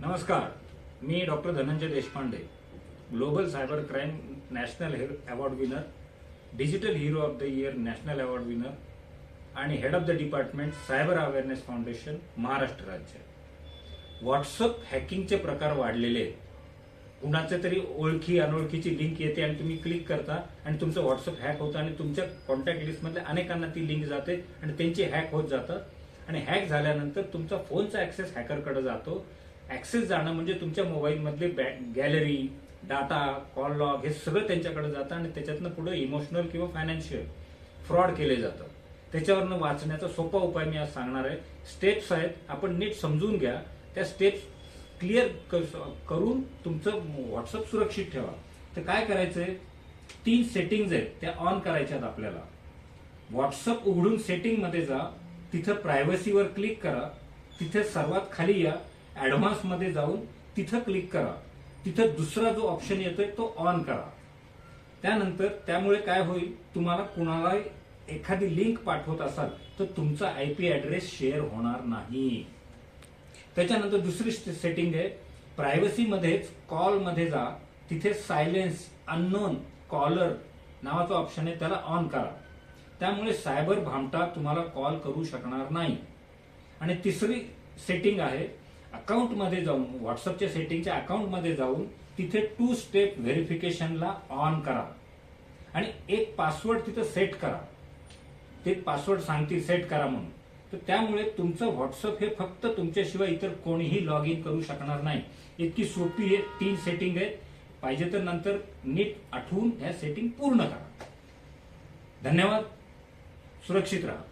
नमस्कार, मी doctor Dhananjay Deshpande, global cyber crime national award winner, digital hero of the year national award winner आणि head of the department cyber awareness foundation, Maharashtra राज्य. WhatsApp हॅकिंगचे प्रकार वाढलेले आहेत. कुणाचे तरी ओळखी अनोळखीची लिंक येते आणि तुम्ही क्लिक करता आणि तुमचं व्हॉट्सअप हॅक होतं आणि तुमच्या कॉन्टॅक्ट लिस्टमधल्या अनेकांना ती लिंक जाते आणि त्यांची हॅक होत जातात आणि हॅक झाल्यानंतर तुमचा फोनचा ऍक्सेस हॅकरकडे जातो. ऍक्सेस जाणं म्हणजे तुमच्या मोबाईलमधले गॅलरी, डाटा, कॉल लॉग हे सगळं त्यांच्याकडे जातं आणि त्याच्यातनं पुढे इमोशनल किंवा फायनान्शियल फ्रॉड केले जातात. त्याच्यावरनं वाचण्याचा सोपा उपाय मी आज सांगणार आहे. स्टेप्स आहेत, आपण नीट समजून घ्या. त्या स्टेप्स क्लिअर करून तुमचं व्हॉट्सअप सुरक्षित ठेवा. तर काय करायचंय, 3 सेटिंग्ज आहेत, त्या ऑन करायच्यात आपल्याला. व्हॉट्सअप उघडून सेटिंग मध्ये जा, तिथं प्रायव्हसीवर क्लिक करा, तिथे सर्वात खाली या, ऍडव्हान्स मध्ये जाऊन तिथं क्लिक करा. तिथं दुसरा जो ऑप्शन येतोय तो ऑन करा. त्यानंतर त्यामुळे काय होईल, तुम्हाला कुणाला एखादी लिंक पाठवत असाल तर तुमचा आयपी ऍड्रेस शेअर होणार नाही. त्याच्यानंतर दुसरी सेटिंग आहे, प्रायव्हसी मध्येच कॉल मध्ये जा, तिथे सायलेन्स अननोन कॉलर नावाचा ऑप्शन आहे, त्याला ऑन करा. त्यामुळे सायबर भामटा तुम्हाला कॉल करू शकणार नाही. आणि तिसरी सेटिंग आहे, अकाउंट मध्ये जाऊन, व्हॉट्सअपच्या सेटिंगच्या अकाउंट मध्ये जाऊन तिथे 2 स्टेप व्हेरिफिकेशनला ऑन करा आणि एक पासवर्ड तिथं सेट करा. ते पासवर्ड सांगतील सेट करा म्हणून. तर त्यामुळे तुमचं व्हॉट्सअप हे फक्त तुमच्याशिवाय इतर कोणीही लॉग इन करू शकणार नाही. इतकी सोपी आहे, 3 सेटिंग आहेत. पाहिजे तर नंतर नीट आठवून ह्या सेटिंग पूर्ण करा. धन्यवाद. सुरक्षित राहा.